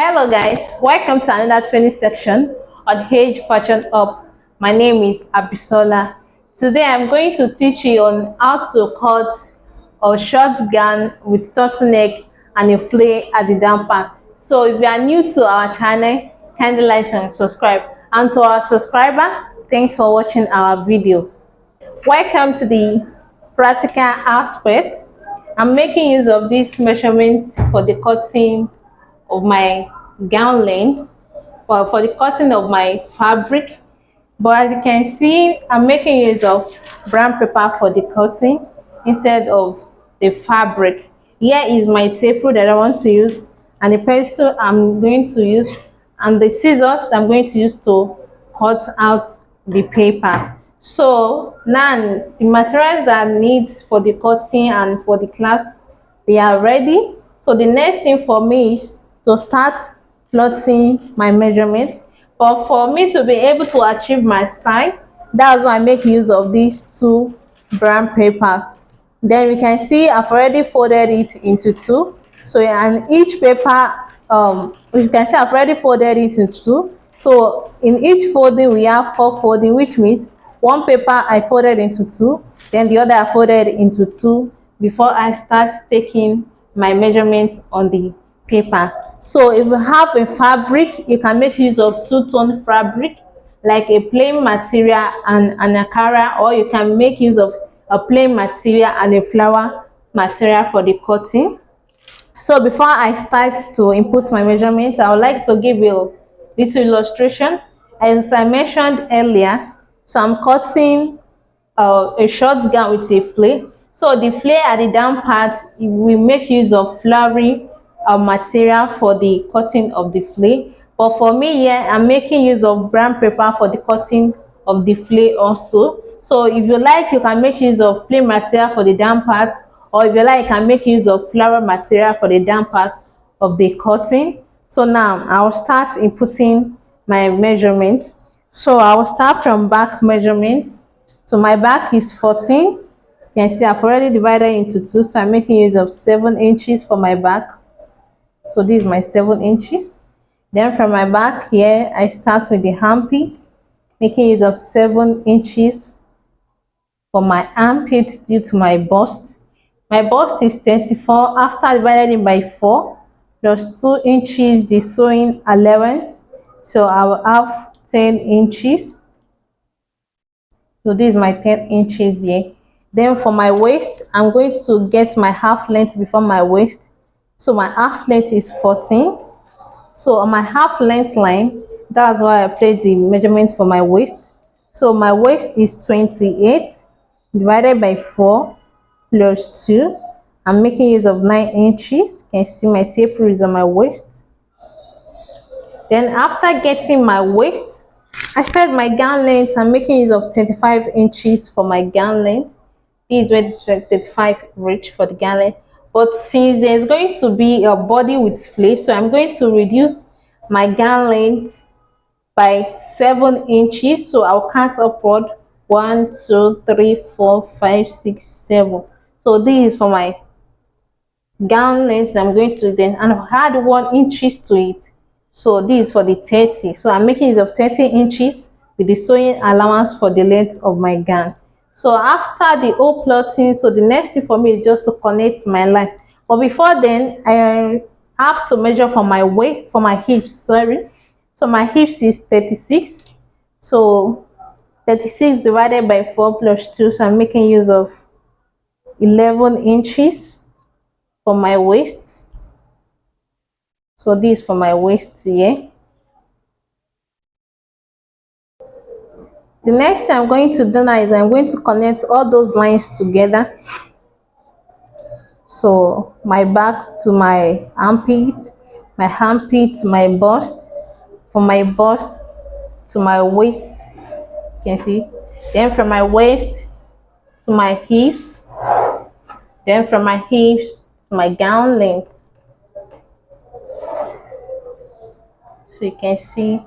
Hello guys, welcome to another training section on Age Fashion Up. My name is Abisola. Today I'm going to teach you on how to cut a short gown with turtleneck and a flare at the down part. So if you are new to our channel, kindly like and subscribe. And to our subscriber, thanks for watching our video. Welcome to the practical aspect. I'm making use of these measurements for the cutting of my gown length, for the cutting of my fabric. But as you can see, I'm making use of brown paper for the cutting instead of the fabric. Here is my tape rule that I want to use, and the pencil I'm going to use, and the scissors I'm going to use to cut out the paper. So now the materials that I need for the cutting and for the class, they are ready. So the next thing for me is to start plotting my measurements. But for me to be able to achieve my style, that's why I make use of these two brown papers. Then we can see I've already folded it into two. So and each paper, you can see I've already folded it into two. So in each folding we have four folding, which means one paper I folded into two, then the other I folded into two before I start taking my measurements on the paper. So if you have a fabric, you can make use of two-tone fabric like a plain material and an akara, or you can make use of a plain material and a flower material for the cutting. So before I start to input my measurements, I would like to give you a little illustration. As I mentioned earlier, so I'm cutting a short gown with a flare. So the flare at the down part, we make use of flowery material for the cutting of the flare. But for me here, I'm making use of brown paper for the cutting of the flare also. So if you like, you can make use of plain material for the down part, or if you like, you can make use of flower material for the down part of the cutting. So now I'll start inputting my measurement. So I'll start from back measurement. So my back is 14. You can see I've already divided into two, so I'm making use of 7 inches for my back. So this is my 7 inches. Then from my back here, I start with the armpit, making use of 7 inches for my armpit due to my bust. My bust is 34. After dividing by 4 plus 2 inches the sewing allowance, so I will have 10 inches. So this is my 10 inches here. Then for my waist, I'm going to get my half length before my waist. So my half length is 14. So on my half length line, that's why I place the measurement for my waist. So my waist is 28 divided by 4 plus 2. I'm making use of 9 inches. You can see my tape rule is on my waist. Then after getting my waist, I said my gown length, I'm making use of 25 inches for my gown length. This is where the 35 reach for the gown length. But since there's going to be a body with flare, so I'm going to reduce my gown length by 7 inches. So I'll count upward 1, 2, 3, 4, 5, 6, 7. So this is for my gown length. I'm going to then and add 1 inches to it. So this is for the 30. So I'm making use of 30 inches with the sewing allowance for the length of my gown. So after the whole plotting, so the next thing for me is just to connect my lines. But before then, I have to measure for my weight, for my hips, sorry. So my hips is 36. So 36 divided by 4 plus 2. So I'm making use of 11 inches for my waist. So this for my waist here. The next thing I'm going to do now is I'm going to connect all those lines together. So my back to my armpit, my armpit to my bust, from my bust to my waist, you can see. Then from my waist to my hips, then from my hips to my gown length. So you can see.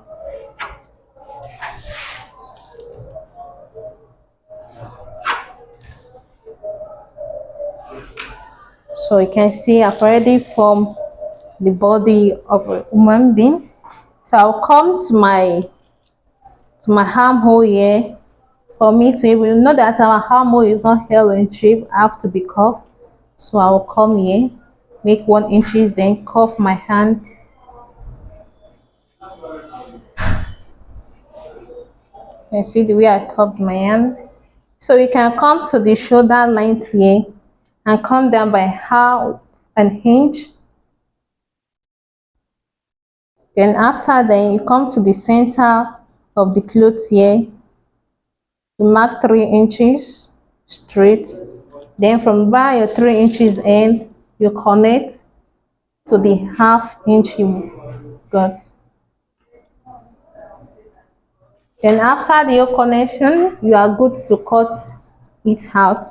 So you can see I've already formed the body of a human being. So I'll come to my armhole here. For me to even know that our armhole is not held in shape, I have to be cuffed. So I will come here, make 1 inches, then cuff my hand. You see the way I cuffed my hand. So you can come to the shoulder length here and come down by half an inch. Then after then you come to the center of the clothes here. You mark 3 inches straight. Then from by your 3 inches end, you connect to the half-inch you got. Then after the connection, you are good to cut it out.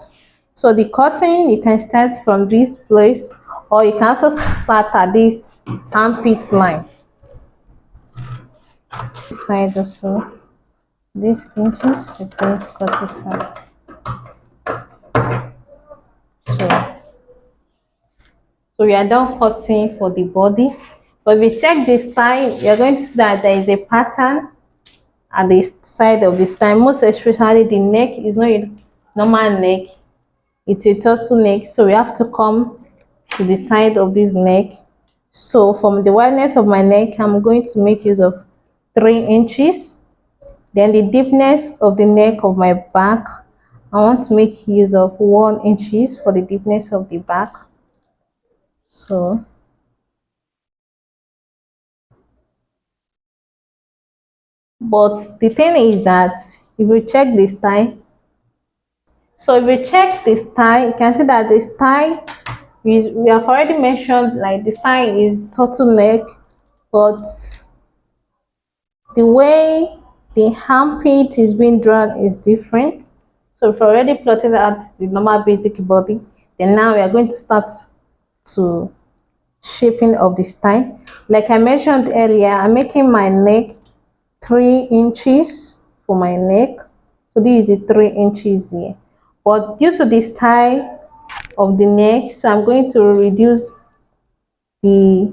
So the cutting, you can start from this place, or you can also start at this armpit line. This side also, these inches, you're going to cut it out. So we are done cutting for the body. But if you check this time, you're going to see that there is a pattern at the side of this time. Most especially the neck is not a normal neck, it's a turtleneck. So we have to come to the side of this neck. So from the wideness of my neck, I'm going to make use of 3 inches. Then the deepness of the neck of my back, I want to make use of 1 inches for the deepness of the back. So but the thing is that if you check this tie, so if you check this tie, you can see that this tie we have already mentioned, like the tie is turtleneck, but the way the armpit is being drawn is different. So we've already plotted out the normal basic body. Then now we are going to start to shaping of this tie. Like I mentioned earlier, I'm making my neck 3 inches for my neck. So this is the 3 inches here. But due to this tie of the neck, so I'm going to reduce the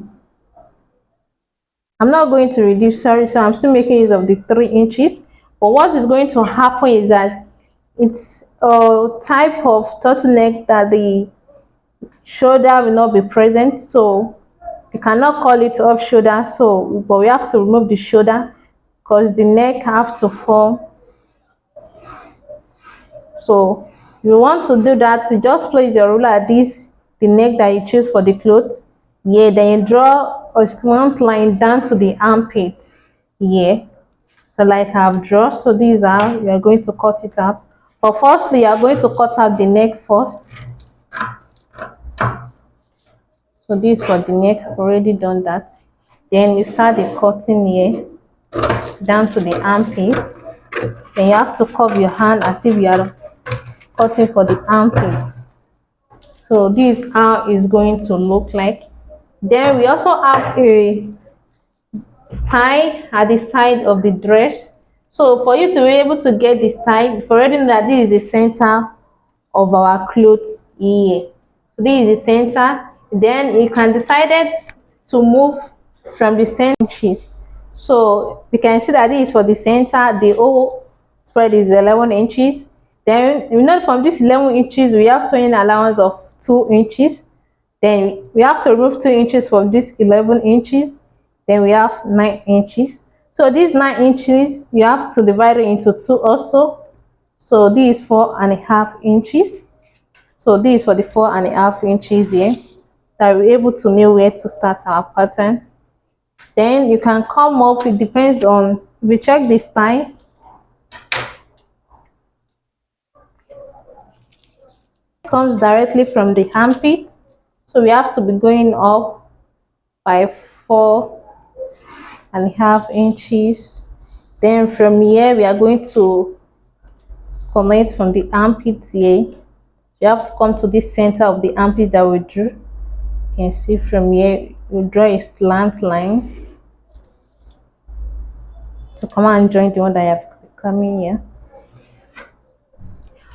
I'm not going to reduce, sorry, so I'm still making use of the 3 inches. But what is going to happen is that it's a type of turtleneck that the shoulder will not be present, so you cannot call it off shoulder. So but we have to remove the shoulder because the neck have to form. So you want to do that, you just place your ruler at this the neck that you choose for the clothes. Yeah, then you draw a slant line down to the armpit. Yeah, so like I've drawn. So these are we are going to cut it out. But firstly, you are going to cut out the neck first. So this for the neck, I've already done that. Then you start the cutting here down to the armpits. Then you have to curve your hand as if you are cutting for the armpits. So this is how it's going to look like. Then we also have a tie at the side of the dress. So for you to be able to get this tie, you've already know that this is the center of our clothes here. So this is the center. Then you can decide to move from the center. So you can see that this is for the center. The whole spread is 11 inches. Then you know from this 11 inches we have sewing allowance of 2 inches. Then we have to remove 2 inches from this 11 inches. Then we have 9 inches. So these 9 inches you have to divide it into 2 also. So this is 4.5 inches. So this is for the 4.5 inches here that we're able to know where to start our pattern. Then you can come up, it depends on, if you check this tie, it comes directly from the armpit. So we have to be going up by 4.5 inches. Then from here we are going to connect from the armpit here. You have to come to this center of the armpit that we drew. You can see from here we draw a slant line to come and join the one that I have coming here.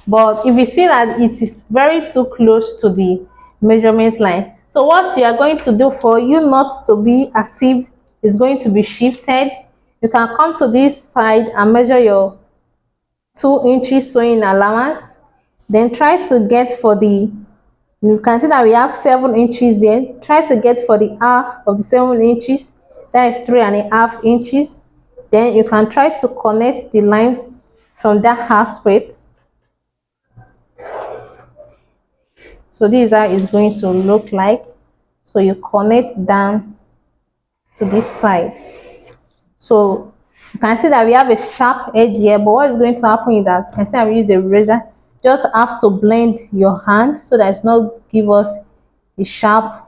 But if you see that it is very too close to the measurement line, So what you are going to do for you not to be as if it's going to be shifted, you can come to this side and measure your 2 inches sewing allowance. Then try to get for the, you can see that we have 7 inches here. Try to get for the half of the 7 inches, that is 3.5 inches. Then you can try to connect the line from that aspect. So this is how it's going to look like. So you connect down to this side. So you can see that we have a sharp edge here, but what is going to happen is that you can see I will use a razor. Just have to blend your hand so that it's not give us a sharp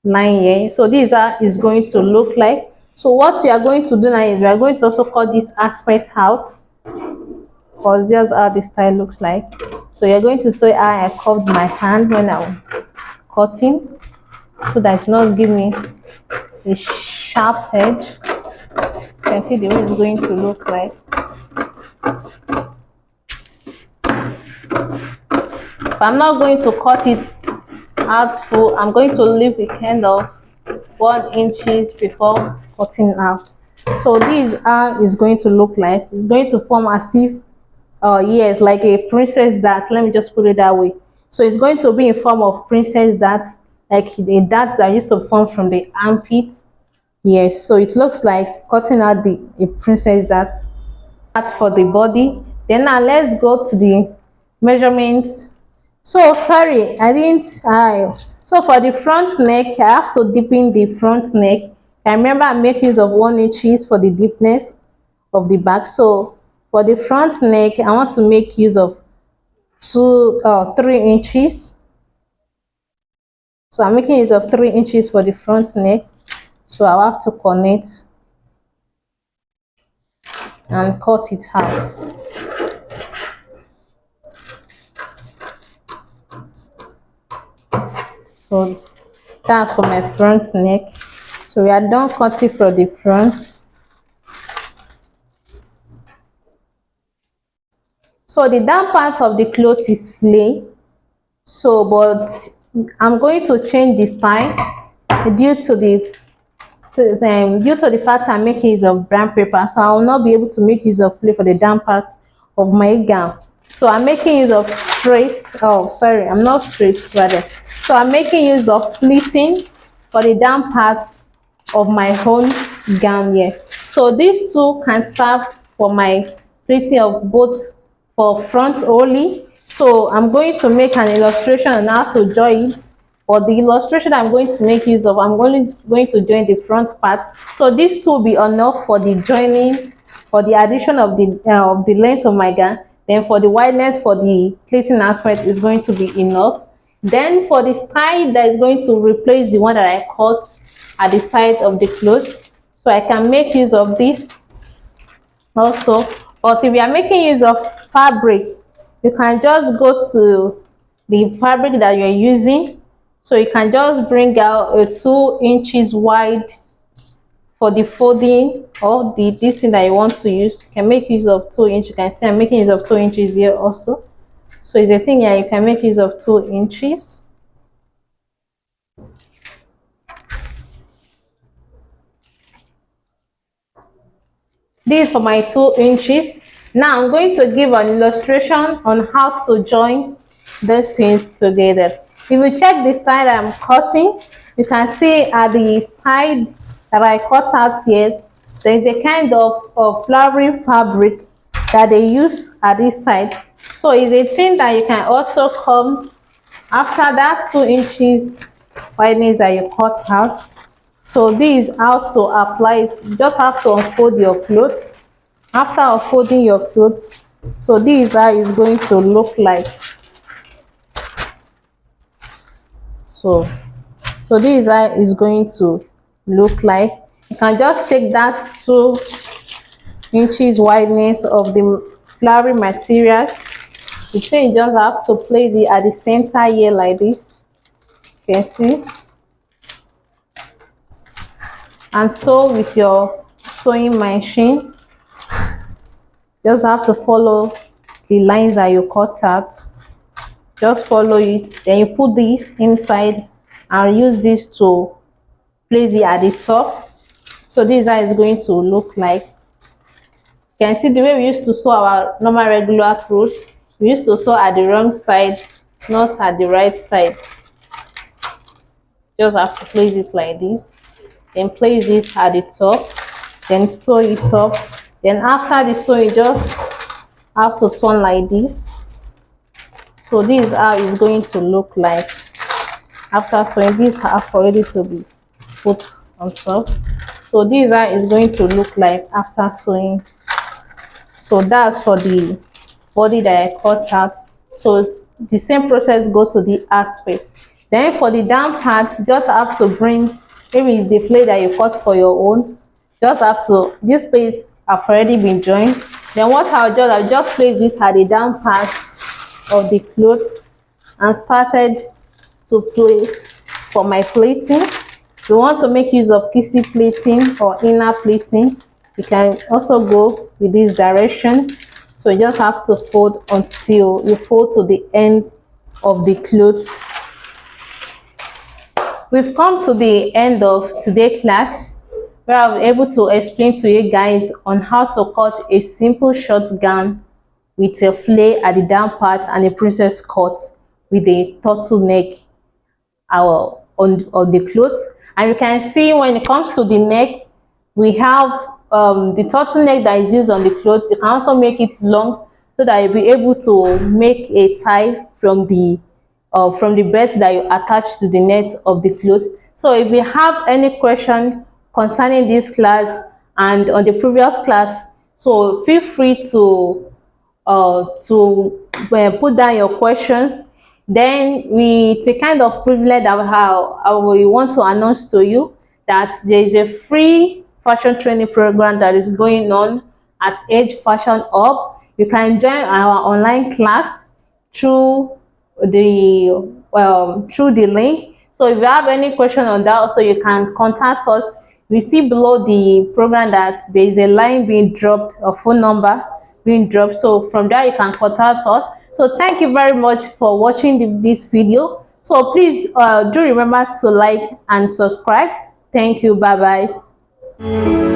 line here. So this is how it's going to look like. So what we are going to do now is we are going to also cut this aspect out, because that's how the style looks like. So you're going to see how I curved my hand when I'm cutting, so that it's not give me a sharp edge. You can see the way it's going to look like. But I'm not going to cut it out full. I'm going to leave a kind of 1 inches before cutting out. So this is how it's going to look like. It's going to form as if yes, like a princess dart. Let me just put it that way. So it's going to be in form of princess dart, like the darts that used to form from the armpits. Yes, so it looks like cutting out the a princess dart. That's for the body. Then now let's go to the measurements. So sorry, I didn't. So for the front neck, I have to deepen the front neck. I remember I make use of 1 inches for the deepness of the back. So for the front neck, I want to make use of 3 inches. So I'm making use of 3 inches for the front neck. So I'll have to connect and cut it out. So that's for my front neck. So we are done cutting from the front. So the down part of the cloth is flay. So but I'm going to change the style due to the fact I'm making use of brown paper. So I will not be able to make use of flay for the down part of my gown. So I'm making use of straight, oh sorry, I'm not straight rather. So I'm making use of pleating for the down part of my whole gown here. So these two can serve for my pleating of both for front only. So I'm going to make an illustration on how to join. For the illustration I'm going to make use of, I'm going to join the front part. So these two will be enough for the joining, for the addition of the length of my gown. Then for the wideness for the pleating aspect is going to be enough. Then for the style that is going to replace the one that I cut at the side of the cloth, so I can make use of this also. But if you are making use of fabric, you can just go to the fabric that you're using. So you can just bring out a 2 inches wide for the folding or the this thing that you want to use. You can make use of 2 inches. You can see I'm making use of 2 inches here also. So it's a thing here, you can make use of 2 inches. This is for my 2 inches. Now I'm going to give an illustration on how to join those things together. If you check the style I'm cutting, you can see at the side that I cut out here, there is a kind of flowery fabric that they use at this side. So it's a thing that you can also come after that 2 inches wideness that you cut out. So this is how to apply it. You just have to unfold your clothes. After unfolding your clothes, so this is how it's going to look like. So this is how it's going to look like. You can just take that 2 inches wideness of the flowery material. You say you just have to place it at the center here like this. You can see. And sew with your sewing machine. Just have to follow the lines that you cut out. Just follow it. Then you put this inside and use this to place it at the top. So this is how it's going to look like. You can see the way we used to sew our normal regular clothes. We used to sew at the wrong side, not at the right side. Just have to place it like this, then place it at the top, then sew it up. Then after the sewing, just have to turn like this. So this is how it's going to look like after sewing. This half already to be put on top. So this is how it's going to look like after sewing. So that's for the body that I cut out. So the same process go to the aspect. Then for the down part, you just have to bring, maybe it's the plate that you cut for your own, just have to, this place have already been joined. Then what I'll just place this at the down part of the cloth and started to place for my plating. If you want to make use of kissy plating or inner plating, you can also go with this direction. So you just have to fold until you fold to the end of the clothes. We've come to the end of today's class, where I was able to explain to you guys on how to cut a simple short gown with a flare at the down part and a princess cut with a turtleneck on the clothes. And you can see when it comes to the neck, we have the turtleneck that is used on the clothes. You can also make it long so that you'll be able to make a tie from the belt that you attach to the neck of the clothes. So if you have any question concerning this class and on the previous class, so feel free to put down your questions. Then it's a kind of privilege that we want to announce to you that there is a free fashion training program that is going on at Age Fashion Hub. You can join our online class through the link. So if you have any question on that, also you can contact us. We see below the program that there is a line being dropped, a phone number being dropped. So from there you can contact us. So thank you very much for watching this video. So please do remember to like and subscribe. Thank you. Bye bye.